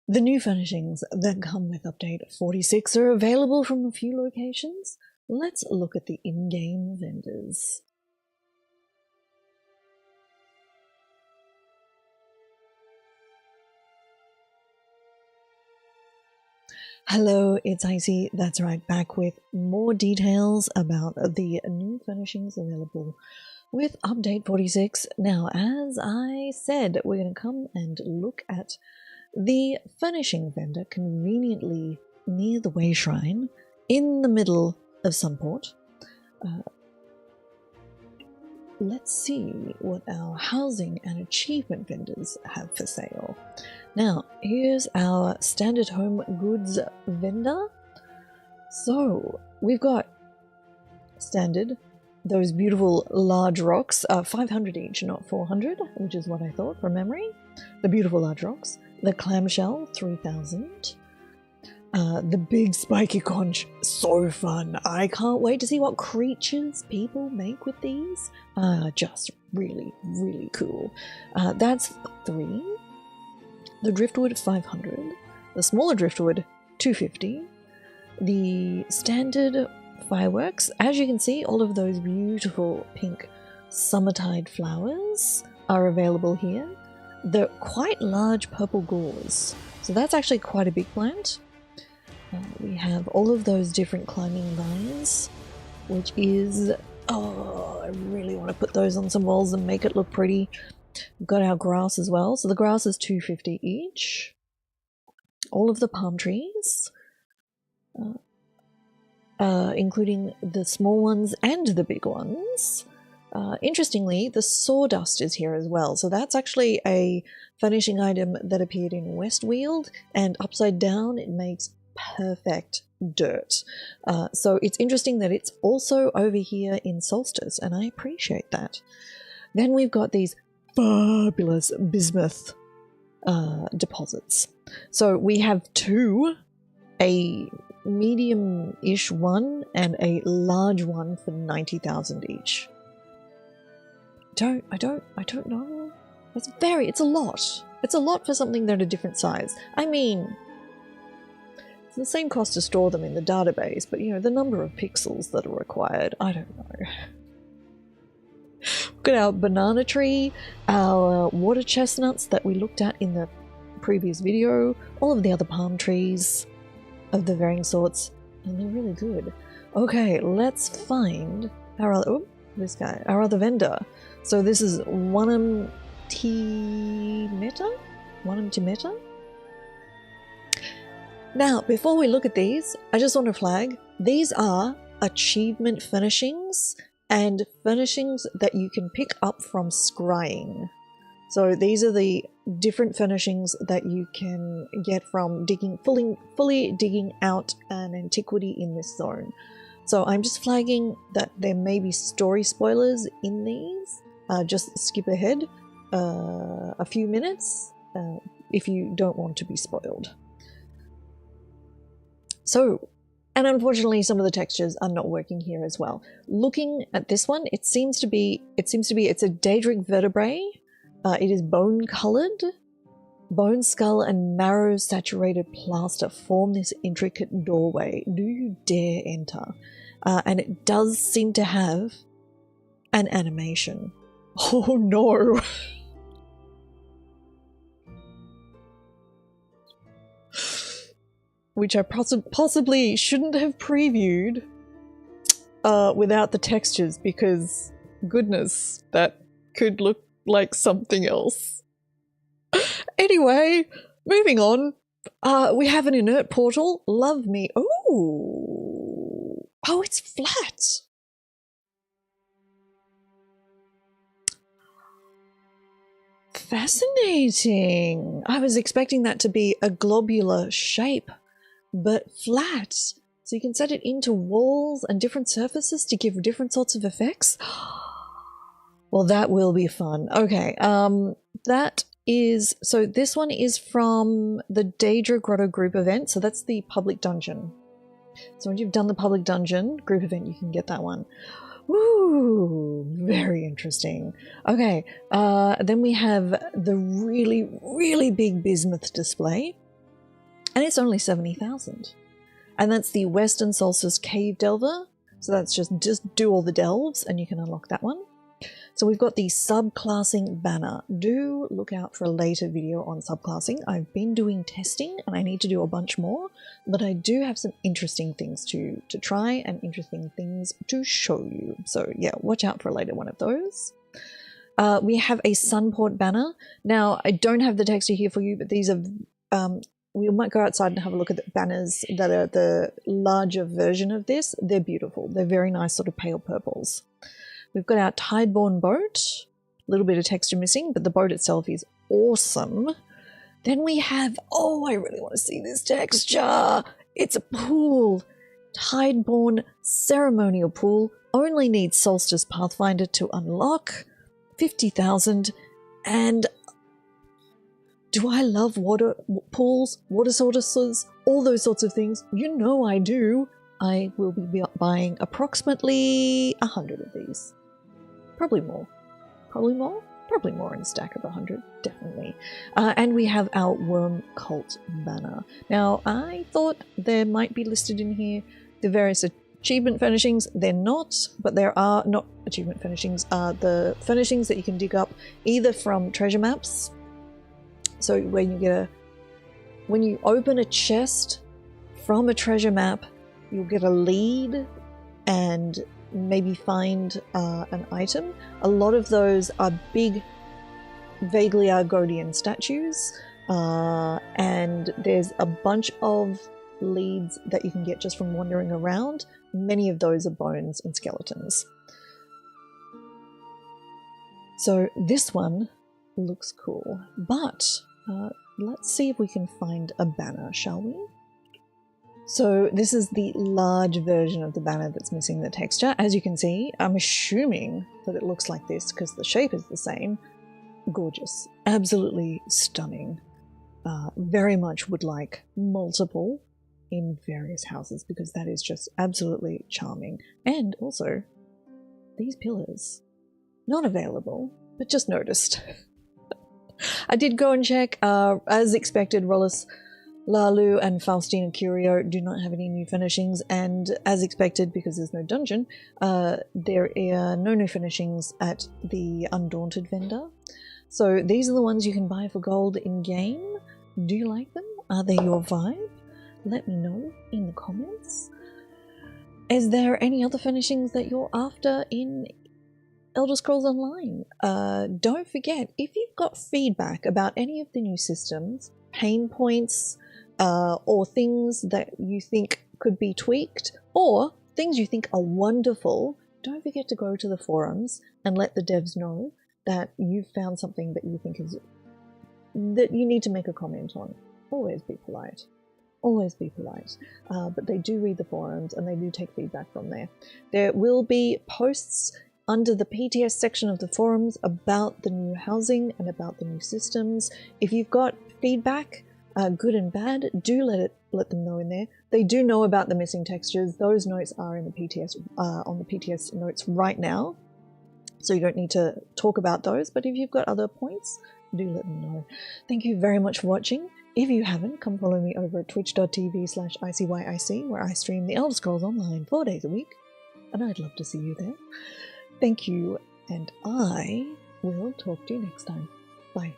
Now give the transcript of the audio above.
The new furnishings that come with update 46 are available from a few locations. Let's look at the in-game vendors. Hello, it's Icy. That's right, back with more details about the new furnishings available with update 46. Now, as I said, we're going to come and look at the furnishing vendor conveniently near the Way Shrine in the middle of Sunport. Let's see what our housing and achievement vendors have for sale. Now, here's our standard home goods vendor. So, we've got standard, those beautiful large rocks, 500 each, not 400, which is what I thought from memory. The beautiful large rocks. The clamshell, 3,000. The big spiky conch, so fun. I can't wait to see what creatures people make with these. Just really, really cool. That's 3. The driftwood, 500. The smaller driftwood, 250. The standard fireworks, as you can see, all of those beautiful pink summertide flowers are available here. The quite large purple gauze, so that's actually quite a big plant. We have all of those different climbing vines, which is, oh, I really want to put those on some walls and make it look pretty. We've got our grass as well, so the grass is 250 each. All of the palm trees, including the small ones and the big ones. Interestingly, the sawdust is here as well, so that's actually a furnishing item that appeared in Westweald, and upside down it makes perfect dirt. So it's interesting that it's also over here in Solstice, and I appreciate that. Then we've got these fabulous bismuth deposits. So we have 2, a medium-ish one and a large one for 90,000 each. I don't know. It's a lot. It's a lot for something that are different size. I mean, it's the same cost to store them in the database, but you know, the number of pixels that are required, I don't know. Look at our banana tree, our water chestnuts that we looked at in the previous video, all of the other palm trees of the varying sorts, and they're really good. Okay, let's find our other, our other vendor. So this is Wanam Timeta? Now, before we look at these, I just want to flag, these are achievement furnishings and furnishings that you can pick up from scrying. So these are the different furnishings that you can get from digging, fully digging out an antiquity in this zone. So I'm just flagging that there may be story spoilers in these. Just skip ahead a few minutes if you don't want to be spoiled. So, and unfortunately some of the textures are not working here as well. Looking at this one, it's a daedric vertebrae. It is bone colored. Bone skull and marrow saturated plaster form this intricate doorway. Do you dare enter? And it does seem to have an animation. Oh no! Which I possibly shouldn't have previewed without the textures, because goodness, that could look like something else. Anyway, moving on. We have an inert portal. Love me. Ooh. Oh, it's flat. Fascinating. I was expecting that to be a globular shape, but flat. So you can set it into walls and different surfaces to give different sorts of effects. Well, that will be fun. Okay, so this one is from the Daedra Grotto group event, so that's the public dungeon. So once you've done the public dungeon group event, you can get that one. Ooh, very interesting. Okay, then we have the really, really big bismuth display. and it's only 70,000. And that's the Western Solstice Cave Delver. So that's just do all the delves and you can unlock that one. So we've got the subclassing banner. Do look out for a later video on subclassing. I've been doing testing and I need to do a bunch more, but I do have some interesting things to try and interesting things to show you. So yeah, watch out for a later one of those. We have a Sunport banner. Now, I don't have the texture here for you, but these are, we might go outside and have a look at the banners that are the larger version of this. They're beautiful. They're very nice sort of pale purples. We've got our Tideborne boat, a little bit of texture missing, but the boat itself is awesome. Then we have, oh, I really want to see this texture. It's a pool. Tideborne ceremonial pool. Only needs Solstice Pathfinder to unlock. 50,000. And do I love water pools, water tortoises, all those sorts of things? You know I do. I will be buying approximately 100 of these. Probably more. Probably more? Probably more in a stack of 100, definitely. And we have our Worm Cult banner. Now, I thought there might be listed in here the various achievement furnishings. They're not, but there are not achievement furnishings. The furnishings that you can dig up either from treasure maps. So when you get when you open a chest from a treasure map, you'll get a lead and maybe find an item. A lot of those are big, vaguely Argonian statues, and there's a bunch of leads that you can get just from wandering around. Many of those are bones and skeletons. So this one looks cool, but let's see if we can find a banner, shall we? So this is the large version of the banner that's missing the texture. As you can see, I'm assuming that it looks like this because the shape is the same. Gorgeous. Absolutely stunning. Very much would like multiple in various houses because that is just absolutely charming. And also, these pillars. Not available, but just noticed. I did go and check. As expected, Rollis Lalu and Faustina Curio do not have any new furnishings, and as expected, because there's no dungeon, there are no new furnishings at the Undaunted vendor. So these are the ones you can buy for gold in-game. Do you like them? Are they your vibe? Let me know in the comments. Is there any other furnishings that you're after in Elder Scrolls Online? Don't forget, if you've got feedback about any of the new systems, pain points, or things that you think could be tweaked, or things you think are wonderful, don't forget to go to the forums and let the devs know that you've found something that you think is that you need to make a comment on. Always be polite. Always be polite. But they do read the forums and they do take feedback from there. There will be posts under the PTS section of the forums about the new housing and about the new systems. If you've got feedback, good and bad, do let them know in there. They do know about the missing textures. Those notes are in the PTS on the PTS notes right now, so you don't need to talk about those. But if you've got other points, do let them know. Thank you very much for watching. If you haven't, come follow me over at twitch.tv/ICYIC, where I stream the Elder Scrolls Online 4 days a week, and I'd love to see you there. Thank you, and I will talk to you next time. Bye.